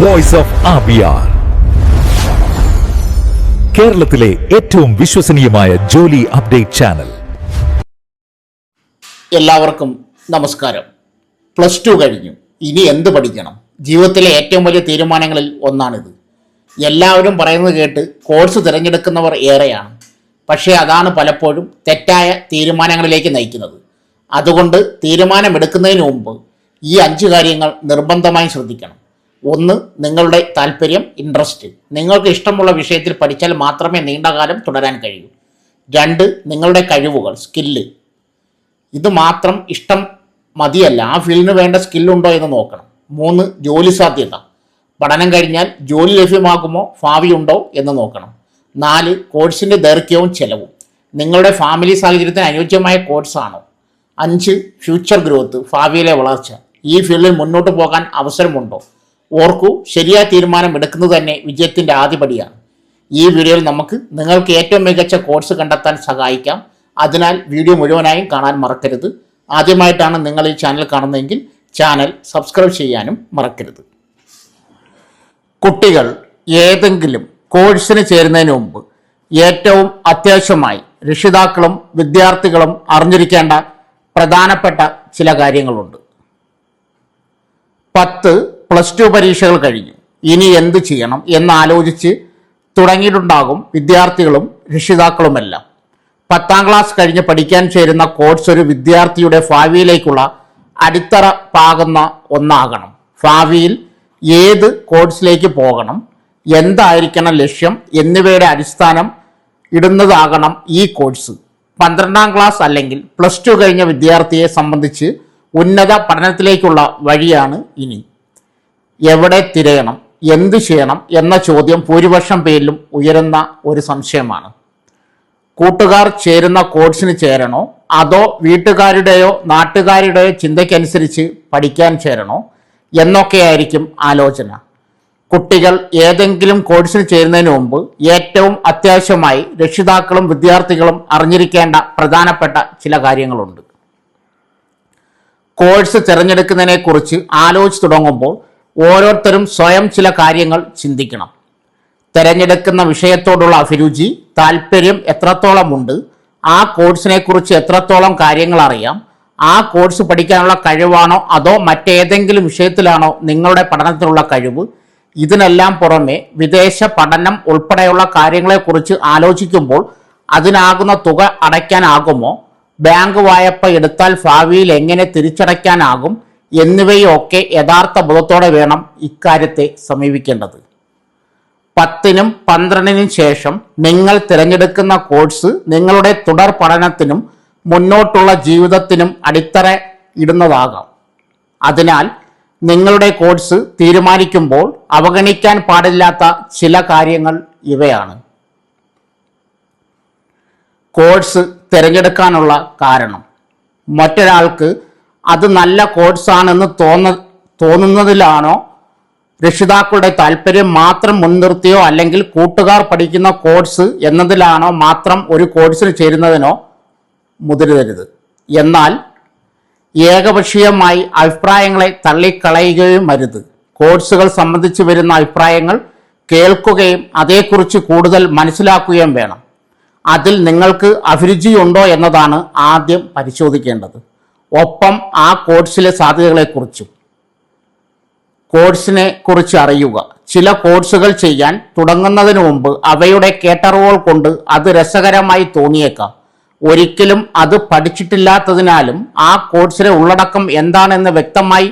Voice of ആബിയാർ, കേരളത്തിലെ ഏറ്റവും വിശ്വസനീയമായ ജോലി അപ്ഡേറ്റ് ചാനൽ. എല്ലാവർക്കും നമസ്കാരം. +2 കഴിഞ്ഞു, ഇനി എന്ത് പഠിക്കണം? ജീവിതത്തിലെ ഏറ്റവും വലിയ തീരുമാനങ്ങളിൽ ഒന്നാണിത്. എല്ലാവരും പറയുന്നത് കേട്ട് കോഴ്സ് തിരഞ്ഞെടുക്കുന്നവർ ഏറെയാണ്. പക്ഷേ അതാണ് പലപ്പോഴും തെറ്റായ തീരുമാനങ്ങളിലേക്ക് നയിക്കുന്നത്. അതുകൊണ്ട് തീരുമാനമെടുക്കുന്നതിന് മുമ്പ് ഈ 5 കാര്യങ്ങൾ നിർബന്ധമായും ശ്രദ്ധിക്കണം. 1. നിങ്ങളുടെ താല്പര്യം, ഇൻട്രസ്റ്റ്. നിങ്ങൾക്ക് ഇഷ്ടമുള്ള വിഷയത്തിൽ പഠിച്ചാൽ മാത്രമേ നീണ്ടകാലം തുടരാൻ കഴിയൂ. 2. നിങ്ങളുടെ കഴിവുകൾ, സ്കില്ല്. ഇത് മാത്രം ഇഷ്ടം മതിയല്ല, ആ ഫീൽഡിന് വേണ്ട സ്കില്ലുണ്ടോ എന്ന് നോക്കണം. 3. ജോലി സാധ്യത. പഠനം കഴിഞ്ഞാൽ ജോലി ലഭ്യമാകുമോ, ഭാവിയുണ്ടോ എന്ന് നോക്കണം. 4. കോഴ്സിൻ്റെ ദൈർഘ്യവും ചെലവും. നിങ്ങളുടെ ഫാമിലി സാഹചര്യത്തിന് അനുയോജ്യമായ കോഴ്സാണോ? 5. ഫ്യൂച്ചർ ഗ്രോത്ത്, ഭാവിയിലെ വളർച്ച. ഈ ഫീൽഡിൽ മുന്നോട്ട് പോകാൻ അവസരമുണ്ടോ? ഓർക്കൂ, ശരിയായ തീരുമാനം എടുക്കുന്നത് തന്നെ വിജയത്തിൻ്റെ ആദ്യപടിയാണ്. ഈ വീഡിയോയിൽ നമുക്ക് നിങ്ങൾക്ക് ഏറ്റവും മികച്ച കോഴ്സ് കണ്ടെത്താൻ സഹായിക്കാം. അതിനാൽ വീഡിയോ മുഴുവനായും കാണാൻ മറക്കരുത്. ആദ്യമായിട്ടാണ് നിങ്ങൾ ഈ ചാനൽ കാണുന്നതെങ്കിൽ ചാനൽ സബ്സ്ക്രൈബ് ചെയ്യാനും മറക്കരുത്. കുട്ടികൾ ഏതെങ്കിലും കോഴ്സിന് ചേരുന്നതിന് മുമ്പ് ഏറ്റവും അത്യാവശ്യമായി രക്ഷിതാക്കളും വിദ്യാർത്ഥികളും അറിഞ്ഞിരിക്കേണ്ട പ്രധാനപ്പെട്ട ചില കാര്യങ്ങളുണ്ട്. 10 +2 പരീക്ഷകൾ കഴിഞ്ഞു, ഇനി എന്ത് ചെയ്യണം എന്നാലോചിച്ച് തുടങ്ങിയിട്ടുണ്ടാകും വിദ്യാർത്ഥികളും രക്ഷിതാക്കളുമെല്ലാം. 10ാം ക്ലാസ് കഴിഞ്ഞ് പഠിക്കാൻ ചേരുന്ന കോഴ്സ് ഒരു വിദ്യാർത്ഥിയുടെ ഭാവിയിലേക്കുള്ള അടിത്തറ പാകുന്ന ഒന്നാകണം. ഭാവിയിൽ ഏത് കോഴ്സിലേക്ക് പോകണം, എന്തായിരിക്കണം ലക്ഷ്യം എന്നിവയുടെ അടിസ്ഥാനം ഇടുന്നതാകണം ഈ കോഴ്സ്. 12ാം ക്ലാസ് അല്ലെങ്കിൽ +2 കഴിഞ്ഞ വിദ്യാർത്ഥിയെ സംബന്ധിച്ച് ഉന്നത പഠനത്തിലേക്കുള്ള വഴിയാണ് ഇനി. എവിടെ തിരയണം, എന്ത് ചെയ്യണം എന്ന ചോദ്യം ഭൂരിപക്ഷം പേരിലും ഉയരുന്ന ഒരു സംശയമാണ്. കൂട്ടുകാർ ചേരുന്ന കോഴ്സിന് ചേരണോ, അതോ വീട്ടുകാരുടെയോ നാട്ടുകാരുടെയോ ചിന്തയ്ക്കനുസരിച്ച് പഠിക്കാൻ ചേരണോ എന്നൊക്കെയായിരിക്കും ആലോചന. കുട്ടികൾ ഏതെങ്കിലും കോഴ്സിന് ചേരുന്നതിന് മുമ്പ് ഏറ്റവും അത്യാവശ്യമായി രക്ഷിതാക്കളും വിദ്യാർത്ഥികളും അറിഞ്ഞിരിക്കേണ്ട പ്രധാനപ്പെട്ട ചില കാര്യങ്ങളുണ്ട്. കോഴ്സ് തിരഞ്ഞെടുക്കുന്നതിനെക്കുറിച്ച് ആലോചിച്ച് തുടങ്ങുമ്പോൾ ഓരോരുത്തരും സ്വയം ചില കാര്യങ്ങൾ ചിന്തിക്കണം. തിരഞ്ഞെടുക്കുന്ന വിഷയത്തോടുള്ള അഭിരുചി, താല്പര്യം എത്രത്തോളമുണ്ട്, ആ കോഴ്സിനെക്കുറിച്ച് എത്രത്തോളം കാര്യങ്ങൾ അറിയാം, ആ കോഴ്സ് പഠിക്കാനുള്ള കഴിവാണോ അതോ മറ്റേതെങ്കിലും വിഷയത്തിലാണോ നിങ്ങളുടെ പഠനത്തിനുള്ള കഴിവ്. ഇതിനെല്ലാം പുറമെ വിദേശ പഠനം ഉൾപ്പെടെയുള്ള കാര്യങ്ങളെക്കുറിച്ച് ആലോചിക്കുമ്പോൾ അതിനാകുന്ന തുക അടയ്ക്കാനാകുമോ, ബാങ്ക് വായ്പ എടുത്താൽ ഭാവിയിൽ എങ്ങനെ തിരിച്ചടയ്ക്കാനാകും എന്നിവയൊക്കെ യഥാർത്ഥ ബോധത്തോടെ വേണം ഇക്കാര്യത്തെ സമീപിക്കേണ്ടത്. 10നും 12നും ശേഷം നിങ്ങൾ തിരഞ്ഞെടുക്കുന്ന കോഴ്സ് നിങ്ങളുടെ തുടർ പഠനത്തിനും മുന്നോട്ടുള്ള ജീവിതത്തിനും അടിത്തറ ഇടുന്നതാകാം. അതിനാൽ നിങ്ങളുടെ കോഴ്സ് തീരുമാനിക്കുമ്പോൾ അവഗണിക്കാൻ പാടില്ലാത്ത ചില കാര്യങ്ങൾ ഇവയാണ്. കോഴ്സ് തിരഞ്ഞെടുക്കാനുള്ള കാരണം. മറ്റൊരാൾക്ക് അത് നല്ല കോഴ്സാണെന്ന് തോന്നുന്നതിലാണോ, രക്ഷിതാക്കളുടെ താല്പര്യം മാത്രം മുൻനിർത്തിയോ അല്ലെങ്കിൽ കൂട്ടുകാർ പഠിക്കുന്ന കോഴ്സ് എന്നതിലാണോ മാത്രം ഒരു കോഴ്സിന് ചേരുന്നതിനോ മുതിരരുത്. എന്നാൽ ഏകപക്ഷീയമായി അഭിപ്രായങ്ങളെ തള്ളിക്കളയുകയും അരുത്. കോഴ്സുകൾ സംബന്ധിച്ച് വരുന്ന അഭിപ്രായങ്ങൾ കേൾക്കുകയും അതേക്കുറിച്ച് കൂടുതൽ മനസ്സിലാക്കുകയും വേണം. അതിൽ നിങ്ങൾക്ക് അഭിരുചിയുണ്ടോ എന്നതാണ് ആദ്യം പരിശോധിക്കേണ്ടത്. ഒപ്പം ആ കോഴ്സിലെ സാധ്യതകളെക്കുറിച്ചും. കോഴ്സിനെ കുറിച്ച് അറിയുക. ചില കോഴ്സുകൾ ചെയ്യാൻ തുടങ്ങുന്നതിന് മുമ്പ് അവയുടെ കേട്ടറിവുകൾ കൊണ്ട് അത് രസകരമായി തോന്നിയേക്കാം. ഒരിക്കലും അത് പഠിച്ചിട്ടില്ലാത്തതിനാലും ആ കോഴ്സിലെ ഉള്ളടക്കം എന്താണെന്ന് വ്യക്തമായി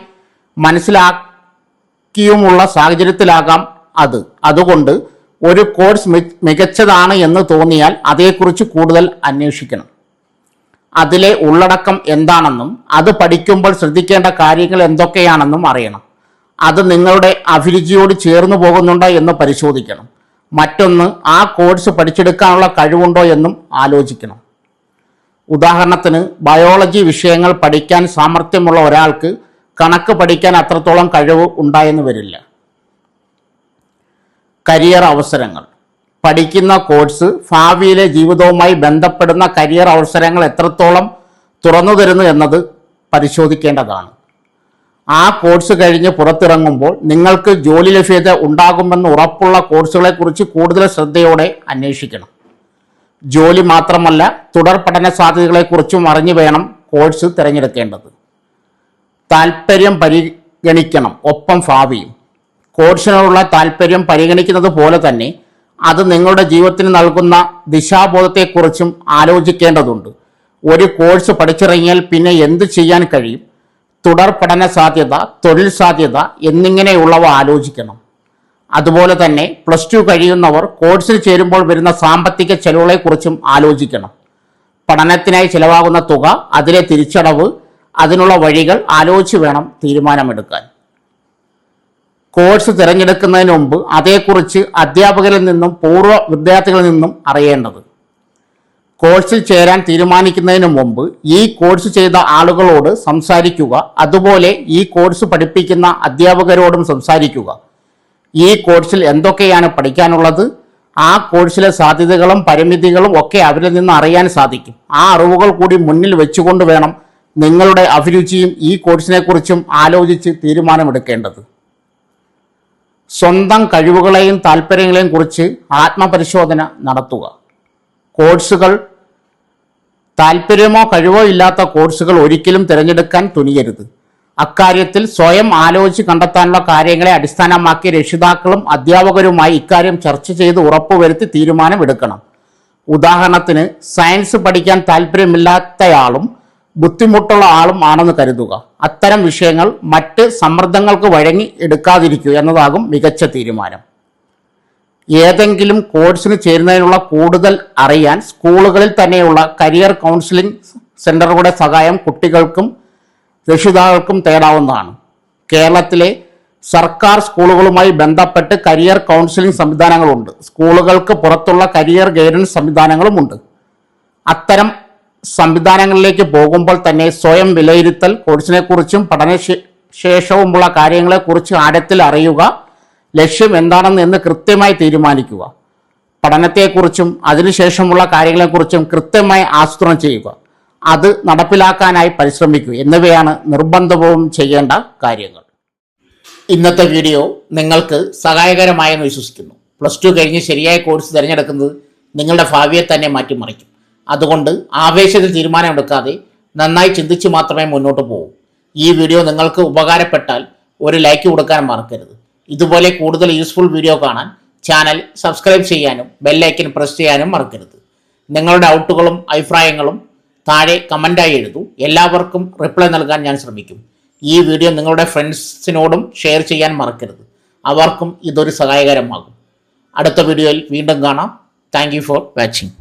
മനസ്സിലാക്കിയുമുള്ള സാഹചര്യത്തിലാകാം അത്. അതുകൊണ്ട് ഒരു കോഴ്സ് മികച്ചതാണ് എന്ന് തോന്നിയാൽ അതേക്കുറിച്ച് കൂടുതൽ അന്വേഷിക്കണം. അതിലെ ഉള്ളടക്കം എന്താണെന്നും അത് പഠിക്കുമ്പോൾ ശ്രദ്ധിക്കേണ്ട കാര്യങ്ങൾ എന്തൊക്കെയാണെന്നും അറിയണം. അത് നിങ്ങളുടെ അഭിരുചിയോട് ചേർന്നു പോകുന്നുണ്ടോ എന്ന് പരിശോധിക്കണം. മറ്റൊന്ന്, ആ കോഴ്സ് പഠിച്ചെടുക്കാനുള്ള കഴിവുണ്ടോ എന്നും ആലോചിക്കണം. ഉദാഹരണത്തിന്, ബയോളജി വിഷയങ്ങൾ പഠിക്കാൻ സാമർഥ്യമുള്ള ഒരാൾക്ക് കണക്ക് പഠിക്കാൻ അത്രത്തോളം കഴിവ് ഉണ്ടായെന്ന് വരില്ല. കരിയർ അവസരങ്ങൾ. പഠിക്കുന്ന കോഴ്സ് ഭാവിയിലെ ജീവിതവുമായി ബന്ധപ്പെടുന്ന കരിയർ അവസരങ്ങൾ എത്രത്തോളം തുറന്നു തരുന്നു എന്നത് പരിശോധിക്കേണ്ടതാണ്. ആ കോഴ്സ് കഴിഞ്ഞ് പുറത്തിറങ്ങുമ്പോൾ നിങ്ങൾക്ക് ജോലി ലഭ്യത ഉണ്ടാകുമെന്ന് ഉറപ്പുള്ള കോഴ്സുകളെക്കുറിച്ച് കൂടുതൽ ശ്രദ്ധയോടെ അന്വേഷിക്കണം. ജോലി മാത്രമല്ല, തുടർ പഠന സാധ്യതകളെക്കുറിച്ചും അറിഞ്ഞു വേണം കോഴ്സ് തിരഞ്ഞെടുക്കേണ്ടത്. താൽപ്പര്യം പരിഗണിക്കണം, ഒപ്പം ഭാവിയും. കോഴ്സിനോടുള്ള താൽപ്പര്യം പരിഗണിക്കുന്നത് പോലെ തന്നെ അത് നിങ്ങളുടെ ജീവിതത്തിന് നൽകുന്ന ദിശാബോധത്തെക്കുറിച്ചും ആലോചിക്കേണ്ടതുണ്ട്. ഒരു കോഴ്സ് പഠിച്ചിറങ്ങിയാൽ പിന്നെ എന്ത് ചെയ്യാൻ കഴിയും, തുടർ പഠന സാധ്യത, തൊഴിൽ സാധ്യത എന്നിങ്ങനെയുള്ളവ ആലോചിക്കണം. അതുപോലെ തന്നെ +2 കഴിയുന്നവർ കോഴ്സിൽ ചേരുമ്പോൾ വരുന്ന സാമ്പത്തിക ചെലവുകളെക്കുറിച്ചും ആലോചിക്കണം. പഠനത്തിനായി ചിലവാകുന്ന തുക, അതിലെ തിരിച്ചടവ്, അതിനുള്ള വഴികൾ ആലോചിച്ച് വേണം തീരുമാനമെടുക്കാൻ. കോഴ്സ് തിരഞ്ഞെടുക്കുന്നതിന് മുമ്പ് അതേക്കുറിച്ച് അധ്യാപകരിൽ നിന്നും പൂർവ്വ വിദ്യാർത്ഥികളിൽ നിന്നും അറിയേണ്ടത്. കോഴ്സിൽ ചേരാൻ തീരുമാനിക്കുന്നതിന് മുമ്പ് ഈ കോഴ്സ് ചെയ്ത ആളുകളോട് സംസാരിക്കുക. അതുപോലെ ഈ കോഴ്സ് പഠിപ്പിക്കുന്ന അധ്യാപകരോടും സംസാരിക്കുക. ഈ കോഴ്സിൽ എന്തൊക്കെയാണ് പഠിക്കാനുള്ളത്, ആ കോഴ്സിലെ സാധ്യതകളും പരിമിതികളും ഒക്കെ അവരിൽ നിന്ന് അറിയാൻ സാധിക്കും. ആ അറിവുകൾ കൂടി മുന്നിൽ വെച്ചുകൊണ്ട് വേണം നിങ്ങളുടെ അഭിരുചിയും ഈ കോഴ്സിനെക്കുറിച്ചും ആലോചിച്ച് തീരുമാനമെടുക്കേണ്ടത്. സ്വന്തം കഴിവുകളെയും താല്പര്യങ്ങളെയും കുറിച്ച് ആത്മപരിശോധന നടത്തുക. കോഴ്സുകൾ താല്പര്യമോ കഴിവോ ഇല്ലാത്ത കോഴ്സുകൾ ഒരിക്കലും തിരഞ്ഞെടുക്കാൻ തുനിയരുത്. അക്കാര്യത്തിൽ സ്വയം ആലോചിച്ച് കണ്ടെത്താനുള്ള കാര്യങ്ങളെ അടിസ്ഥാനമാക്കി രക്ഷിതാക്കളും അധ്യാപകരുമായി ഇക്കാര്യം ചർച്ച ചെയ്ത് ഉറപ്പുവരുത്തി തീരുമാനമെടുക്കണം. ഉദാഹരണത്തിന്, സയൻസ് പഠിക്കാൻ താല്പര്യമില്ലാത്തയാളും ബുദ്ധിമുട്ടുള്ള ആളും ആണെന്ന് കരുതുക. അത്തരം വിഷയങ്ങൾ മറ്റ് സമ്മർദ്ദങ്ങൾക്ക് വഴങ്ങി എടുക്കാതിരിക്കുക എന്നതാകും മികച്ച തീരുമാനം. ഏതെങ്കിലും കോഴ്സിന് ചേരുന്നതിനുള്ള കൂടുതൽ അറിയാൻ സ്കൂളുകളിൽ തന്നെയുള്ള കരിയർ കൗൺസിലിംഗ് സെൻ്ററുകളുടെ സഹായം കുട്ടികൾക്കും രക്ഷിതാക്കൾക്കും തേടാവുന്നതാണ്. കേരളത്തിലെ സർക്കാർ സ്കൂളുകളുമായി ബന്ധപ്പെട്ട് കരിയർ കൗൺസിലിംഗ് സംവിധാനങ്ങളുണ്ട്. സ്കൂളുകൾക്ക് പുറത്തുള്ള കരിയർ ഗൈഡൻസ് സംവിധാനങ്ങളുമുണ്ട്. അത്തരം സംവിധാനങ്ങളിലേക്ക് പോകുമ്പോൾ തന്നെ സ്വയം വിലയിരുത്തൽ, കോഴ്സിനെക്കുറിച്ചും പഠനശേഷവുമുള്ള കാര്യങ്ങളെക്കുറിച്ച് ആഴത്തിൽ അറിയുക, ലക്ഷ്യം എന്താണെന്ന് കൃത്യമായി തീരുമാനിക്കുക, പഠനത്തെക്കുറിച്ചും അതിനുശേഷമുള്ള കാര്യങ്ങളെക്കുറിച്ചും കൃത്യമായി ആസൂത്രണം ചെയ്യുക, അത് നടപ്പിലാക്കാനായി പരിശ്രമിക്കുക എന്നിവയാണ് നിർബന്ധവും ചെയ്യേണ്ട കാര്യങ്ങൾ. ഇന്നത്തെ വീഡിയോ നിങ്ങൾക്ക് സഹായകരമായെന്ന് വിശ്വസിക്കുന്നു. +2 കഴിഞ്ഞ് ശരിയായ കോഴ്സ് തിരഞ്ഞെടുക്കുന്നത് നിങ്ങളുടെ ഭാവിയെ തന്നെ മാറ്റിമറിക്കും. അതുകൊണ്ട് ആവേശത്തിൽ തീരുമാനമെടുക്കാതെ നന്നായി ചിന്തിച്ച് മാത്രമേ മുന്നോട്ട് പോകൂ. ഈ വീഡിയോ നിങ്ങൾക്ക് ഉപകാരപ്പെട്ടാൽ ഒരു ലൈക്ക് കൊടുക്കാൻ മറക്കരുത്. ഇതുപോലെ കൂടുതൽ യൂസ്ഫുൾ വീഡിയോ കാണാൻ ചാനൽ സബ്സ്ക്രൈബ് ചെയ്യാനും ബെല്ലൈക്കൻ പ്രസ് ചെയ്യാനും മറക്കരുത്. നിങ്ങളുടെ ഡൗട്ടുകളും അഭിപ്രായങ്ങളും താഴെ കമൻ്റായി എഴുതൂ. എല്ലാവർക്കും റിപ്ലൈ നൽകാൻ ഞാൻ ശ്രമിക്കും. ഈ വീഡിയോ നിങ്ങളുടെ ഫ്രണ്ട്സിനോടും ഷെയർ ചെയ്യാൻ മറക്കരുത്. അവർക്കും ഇതൊരു സഹായകരമാകും. അടുത്ത വീഡിയോയിൽ വീണ്ടും കാണാം. Thank you for watching.